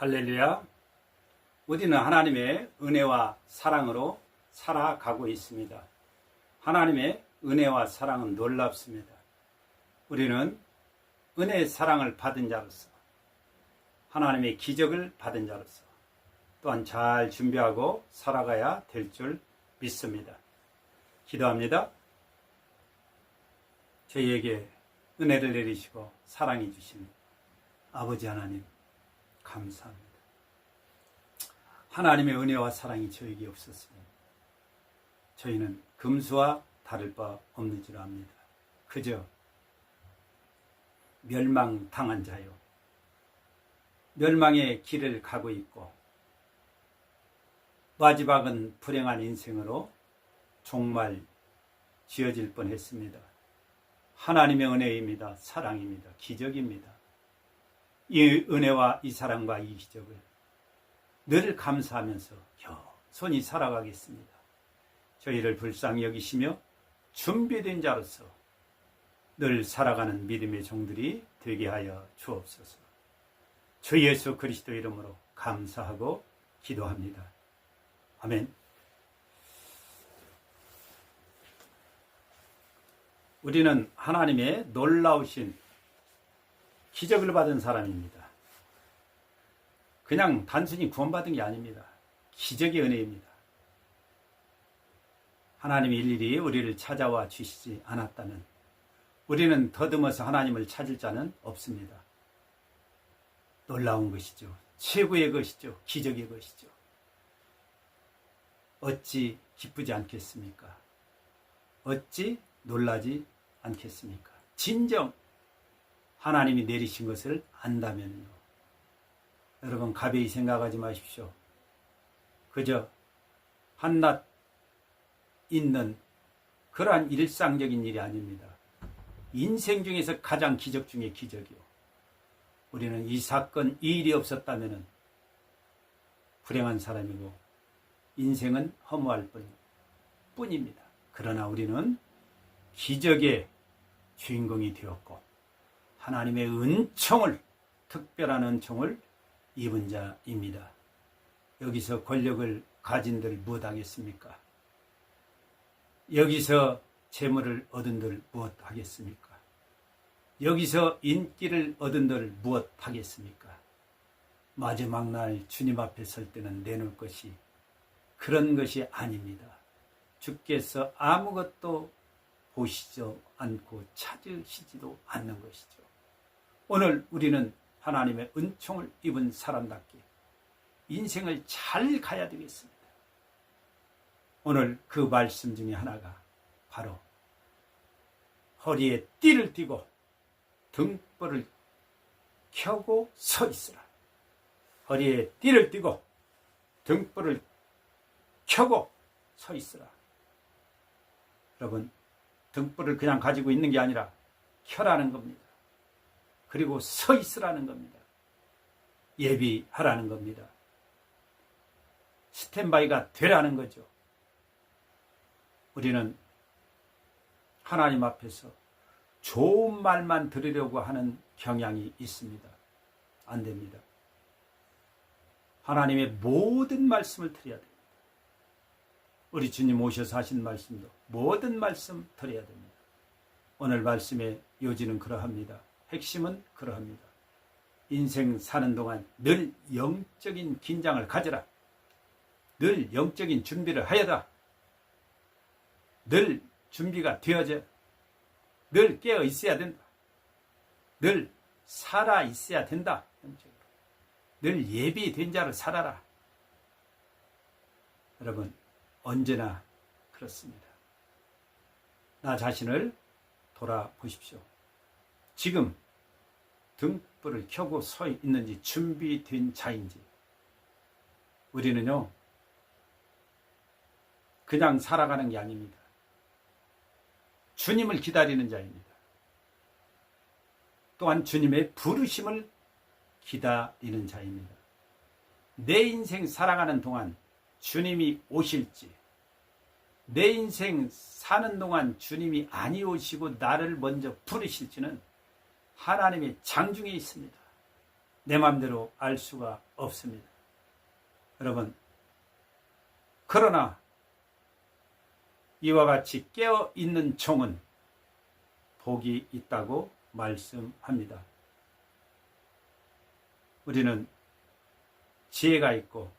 할렐루야. 우리는 하나님의 은혜와 사랑으로 살아가고 있습니다. 하나님의 은혜와 사랑은 놀랍습니다. 우리는 은혜의 사랑을 받은 자로서, 하나님의 기적을 받은 자로서 또한 잘 준비하고 살아가야 될 줄 믿습니다. 기도합니다. 저희에게 은혜를 내리시고 사랑해 주신 아버지 하나님 감사합니다. 하나님의 은혜와 사랑이 저에게 없었으면 저희는 금수와 다를 바 없는 줄 압니다. 그저 멸망당한 자요, 멸망의 길을 가고 있고 마지막은 불행한 인생으로 종말 지어질 뻔했습니다. 하나님의 은혜입니다. 사랑입니다. 기적입니다. 이 은혜와 이 사랑과 이 기적을 늘 감사하면서 손이 살아가겠습니다. 저희를 불쌍히 여기시며 준비된 자로서 늘 살아가는 믿음의 종들이 되게 하여 주옵소서. 주 예수 그리스도 이름으로 감사하고 기도합니다. 아멘. 우리는 하나님의 놀라우신 기적을 받은 사람입니다. 그냥 단순히 구원받은 게 아닙니다. 기적의 은혜입니다. 하나님이 일일이 우리를 찾아와 주시지 않았다면 우리는 더듬어서 하나님을 찾을 자는 없습니다. 놀라운 것이죠. 최고의 것이죠. 기적의 것이죠. 어찌 기쁘지 않겠습니까? 어찌 놀라지 않겠습니까? 진정 하나님이 내리신 것을 안다면요. 여러분 가벼이 생각하지 마십시오. 그저 한낱 있는 그러한 일상적인 일이 아닙니다. 인생 중에서 가장 기적 중의 기적이요. 우리는 이 사건, 이 일이 없었다면 불행한 사람이고 인생은 허무할 뿐입니다. 그러나 우리는 기적의 주인공이 되었고 하나님의 은총을, 특별한 은총을 입은 자입니다. 여기서 권력을 가진들 무엇하겠습니까? 여기서 재물을 얻은들 무엇하겠습니까? 여기서 인기를 얻은들 무엇하겠습니까? 마지막 날 주님 앞에 설 때는 내놓을 것이 그런 것이 아닙니다. 주께서 아무것도 보시지도 않고 찾으시지도 않는 것이죠. 오늘 우리는 하나님의 은총을 입은 사람답게 인생을 잘 가야 되겠습니다. 오늘 그 말씀 중에 하나가 바로 허리에 띠를 띠고 등불을 켜고 서 있으라. 허리에 띠를 띠고 등불을 켜고 서 있으라. 여러분, 등불을 그냥 가지고 있는 게 아니라 켜라는 겁니다. 그리고 서 있으라는 겁니다. 예비하라는 겁니다. 스탠바이가 되라는 거죠. 우리는 하나님 앞에서 좋은 말만 들으려고 하는 경향이 있습니다. 안 됩니다. 하나님의 모든 말씀을 드려야 됩니다. 우리 주님 오셔서 하신 말씀도 모든 말씀 드려야 됩니다. 오늘 말씀의 요지는 그러합니다. 핵심은 그러합니다. 인생 사는 동안 늘 영적인 긴장을 가져라. 늘 영적인 준비를 하여라. 늘 준비가 되어져. 늘 깨어 있어야 된다. 늘 살아 있어야 된다. 늘 예비된 자로 살아라. 여러분, 언제나 그렇습니다. 나 자신을 돌아보십시오. 지금 등불을 켜고 서 있는지 준비된 자인지. 우리는요, 그냥 살아가는 게 아닙니다. 주님을 기다리는 자입니다. 또한 주님의 부르심을 기다리는 자입니다. 내 인생 살아가는 동안 주님이 오실지, 내 인생 사는 동안 주님이 아니 오시고 나를 먼저 부르실지는 하나님의 장중에 있습니다. 내 마음대로 알 수가 없습니다. 여러분, 그러나 이와 같이 깨어있는 종은 복이 있다고 말씀합니다. 우리는 지혜가 있고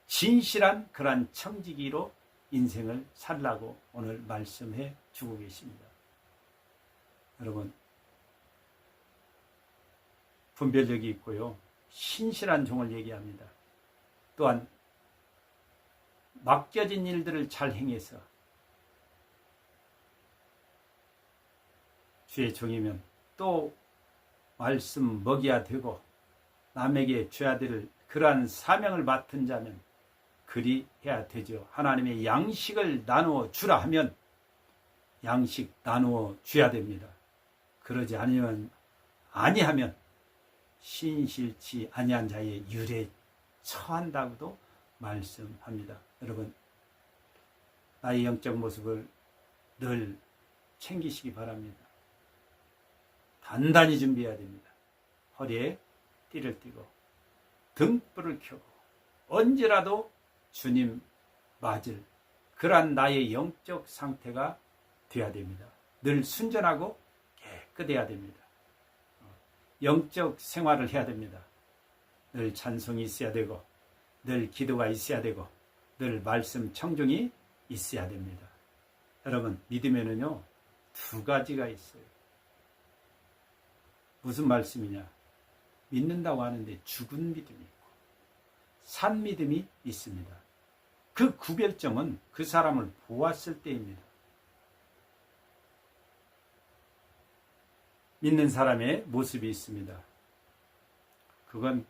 진실한 그러한 청지기로 인생을 살라고 오늘 말씀해 주고 계십니다. 여러분, 분별력이 있고요. 신실한 종을 얘기합니다. 또한 맡겨진 일들을 잘 행해서 주의 종이면 또 말씀 먹여야 되고 남에게 줘야 될 그러한 사명을 맡은 자면 그리 해야 되죠. 하나님의 양식을 나누어 주라 하면 양식 나누어 줘야 됩니다. 그러지 아니하면 신실치 아니한 자의 유래에 처한다고도 말씀합니다. 여러분, 나의 영적 모습을 늘 챙기시기 바랍니다. 단단히 준비해야 됩니다. 허리에 띠를 띠고 등불을 켜고 언제라도 주님 맞을 그러한 나의 영적 상태가 되어야 됩니다. 늘 순전하고 깨끗해야 됩니다. 영적 생활을 해야 됩니다. 늘 찬송이 있어야 되고 늘 기도가 있어야 되고 늘 말씀 청중이 있어야 됩니다. 여러분, 믿음에는요 2가지가 있어요. 무슨 말씀이냐? 믿는다고 하는데 죽은 믿음이 있고 산 믿음이 있습니다. 그 구별점은 그 사람을 보았을 때입니다. 믿는 사람의 모습이 있습니다. 그건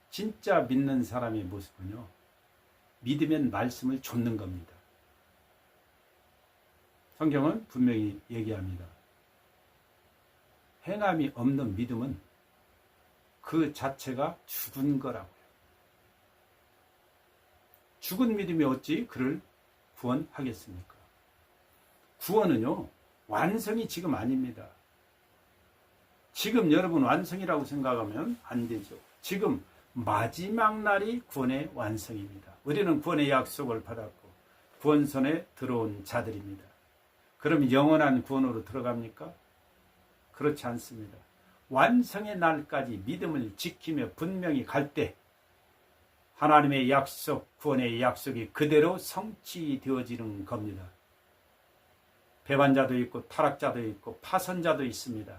진짜 믿는 사람의 모습은요, 믿으면 말씀을 좇는 겁니다. 성경은 분명히 얘기합니다. 행함이 없는 믿음은 그 자체가 죽은 거라고요. 죽은 믿음이 어찌 그를 구원하겠습니까? 구원은요, 완성이 지금 아닙니다. 지금 여러분 완성이라고 생각하면 안 되죠. 지금 마지막 날이 구원의 완성입니다. 우리는 구원의 약속을 받았고 구원선에 들어온 자들입니다. 그럼 영원한 구원으로 들어갑니까? 그렇지 않습니다. 완성의 날까지 믿음을 지키며 분명히 갈 때 하나님의 약속, 구원의 약속이 그대로 성취되어지는 겁니다. 배반자도 있고 타락자도 있고 파선자도 있습니다.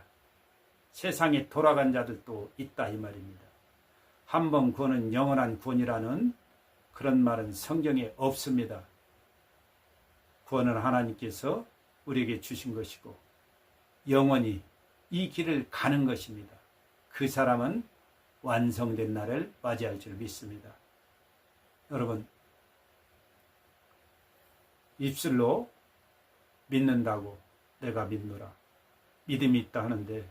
세상에 돌아간 자들도 있다 이 말입니다. 한 번 구원은 영원한 구원이라는 그런 말은 성경에 없습니다. 구원은 하나님께서 우리에게 주신 것이고 영원히 이 길을 가는 것입니다. 그 사람은 완성된 날을 맞이할 줄 믿습니다. 여러분, 입술로 믿는다고 내가 믿노라, 믿음이 있다 하는데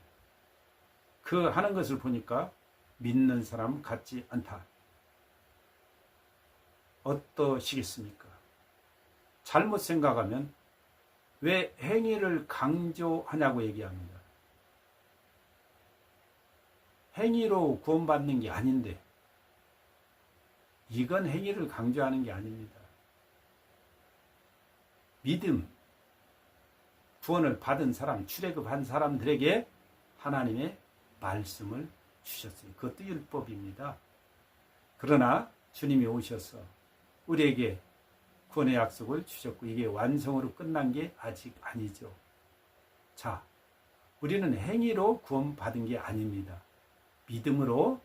그 하는 것을 보니까 믿는 사람 같지 않다. 어떠시겠습니까? 잘못 생각하면 왜 행위를 강조하냐고 얘기합니다. 행위로 구원받는 게 아닌데 이건 행위를 강조하는 게 아닙니다. 믿음, 구원을 받은 사람, 출애굽한 사람들에게 하나님의 말씀을 주셨어요. 그것도 율법입니다. 그러나 주님이 오셔서 우리에게 구원의 약속을 주셨고 이게 완성으로 끝난 게 아직 아니죠. 자, 우리는 행위로 구원받은 게 아닙니다. 믿음으로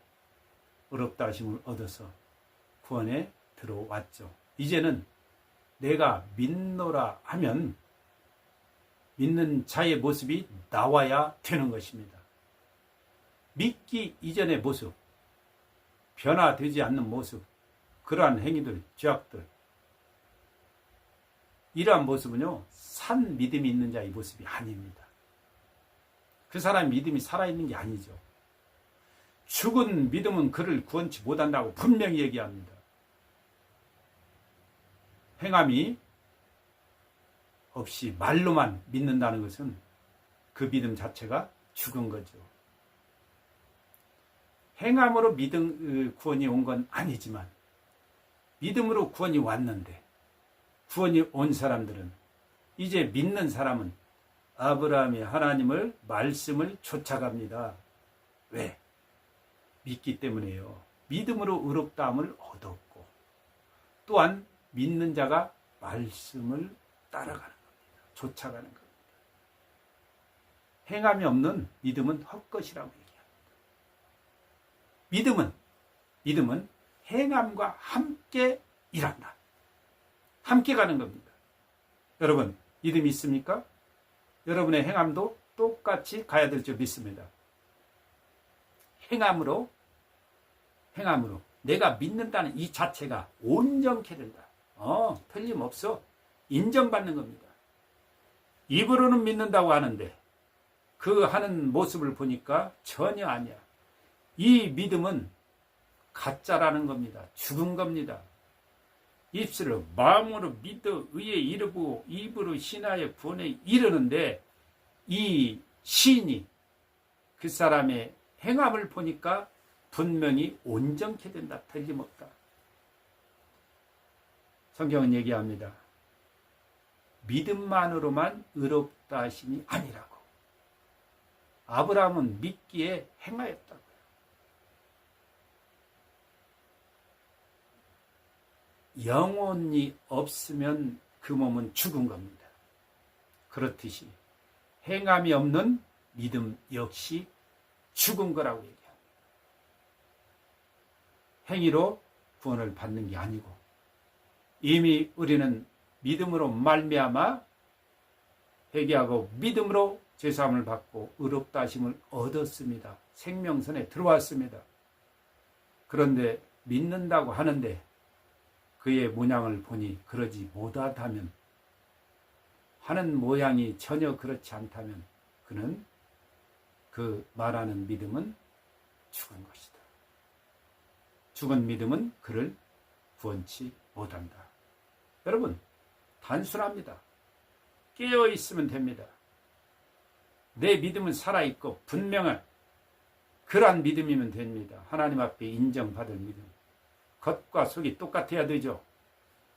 의롭다 하심을 얻어서 구원에 들어왔죠. 이제는 내가 믿노라 하면 믿는 자의 모습이 나와야 되는 것입니다. 믿기 이전의 모습, 변화되지 않는 모습, 그러한 행위들, 죄악들, 이러한 모습은요, 산 믿음이 있는 자의 모습이 아닙니다. 그 사람의 믿음이 살아있는 게 아니죠. 죽은 믿음은 그를 구원치 못한다고 분명히 얘기합니다. 행함이 없이 말로만 믿는다는 것은 그 믿음 자체가 죽은 거죠. 행함으로 믿음 구원이 온 건 아니지만 믿음으로 구원이 왔는데 구원이 온 사람들은 이제 믿는 사람은 아브라함이 하나님을 말씀을 쫓아갑니다. 왜? 믿기 때문에요. 믿음으로 의롭다함을 얻었고 또한 믿는 자가 말씀을 따라가는 겁니다. 쫓아가는 겁니다. 행함이 없는 믿음은 헛것이라고 얘기합니다. 믿음은 행함과 함께 일한다. 함께 가는 겁니다. 여러분, 믿음이 있습니까? 여러분의 행함도 똑같이 가야 될 줄 믿습니다. 행함으로 내가 믿는다는 이 자체가 온전케 된다. 틀림없어. 인정받는 겁니다. 입으로는 믿는다고 하는데 그 하는 모습을 보니까 전혀 아니야. 이 믿음은 가짜라는 겁니다. 죽은 겁니다. 입술로 마음으로 믿어 의에 이르고 입으로 신하여 구원에 이르는데 이 시인이 그 사람의 행함을 보니까 분명히 온전케 된다. 틀림없다. 성경은 얘기합니다. 믿음만으로만 의롭다 하심이 아니라고. 아브라함은 믿기에 행하였다고요. 영혼이 없으면 그 몸은 죽은 겁니다. 그렇듯이 행함이 없는 믿음 역시 죽은 거라고 얘기합니다. 행위로 구원을 받는 게 아니고 이미 우리는 믿음으로 말미암아 회개하고 믿음으로 죄사함을 받고 의롭다 하심을 얻었습니다. 생명선에 들어왔습니다. 그런데 믿는다고 하는데 그의 모양을 보니 그러지 못하다면 하는 모양이 전혀 그렇지 않다면 그는 그 말하는 믿음은 죽은 것이다. 죽은 믿음은 그를 구원치 못한다. 여러분, 단순합니다. 깨어 있으면 됩니다. 내 믿음은 살아있고 분명한 그러한 믿음이면 됩니다. 하나님 앞에 인정받을 믿음. 겉과 속이 똑같아야 되죠.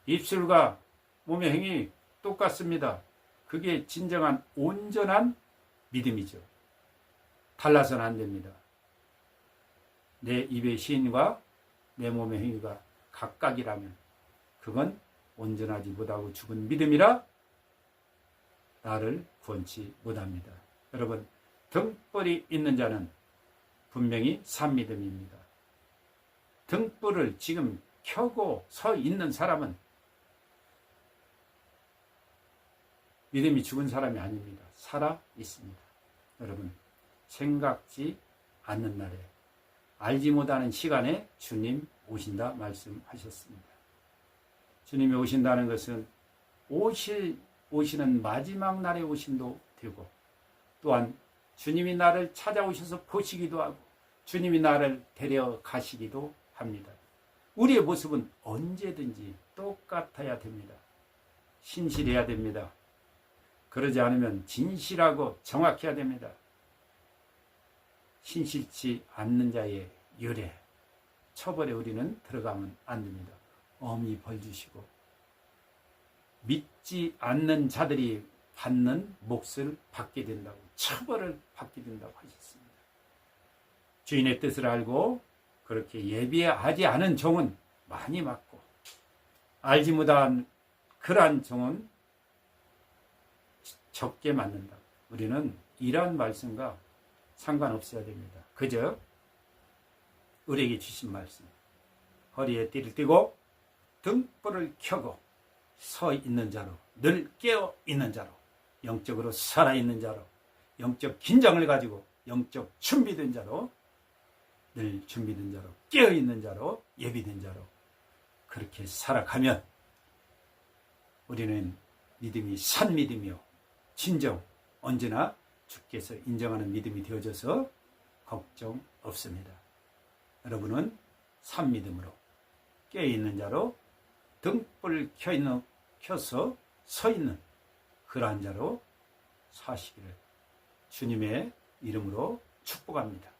입술과 몸의 행위 똑같습니다. 그게 진정한 온전한 믿음이죠. 달라서는 안 됩니다. 내 입의 시인과 내 몸의 행위가 각각이라면 그건 온전하지 못하고 죽은 믿음이라 나를 구원치 못합니다. 여러분, 등불이 있는 자는 분명히 산믿음입니다. 등불을 지금 켜고 서 있는 사람은 믿음이 죽은 사람이 아닙니다. 살아 있습니다. 여러분, 생각지 않는 날에 알지 못하는 시간에 주님 오신다 말씀하셨습니다. 주님이 오신다는 것은 오시는 마지막 날에 오심도 되고 또한 주님이 나를 찾아오셔서 보시기도 하고 주님이 나를 데려가시기도 합니다. 우리의 모습은 언제든지 똑같아야 됩니다. 신실해야 됩니다. 그러지 않으면 진실하고 정확해야 됩니다. 신실치 않는 자의 열애, 처벌에 우리는 들어가면 안 됩니다. 엄히 벌 주시고 믿지 않는 자들이 받는 몫을 받게 된다고, 처벌을 받게 된다고 하셨습니다. 주인의 뜻을 알고 그렇게 예비하지 않은 종은 많이 맞고 알지 못한 그러한 종은 적게 맞는다. 우리는 이러한 말씀과 상관없어야 됩니다. 그저 우리에게 주신 말씀, 허리에 띠를 띠고 등불을 켜고 서 있는 자로, 늘 깨어 있는 자로, 영적으로 살아있는 자로, 영적 긴장을 가지고 영적 준비된 자로, 늘 준비된 자로, 깨어있는 자로, 예비된 자로 그렇게 살아가면 우리는 믿음이 산 믿음이요 진정 언제나 주께서 인정하는 믿음이 되어져서 걱정 없습니다. 여러분은 산 믿음으로 깨어있는 자로 등불을 켜서 서 있는 그러한 자로 사시기를 주님의 이름으로 축복합니다.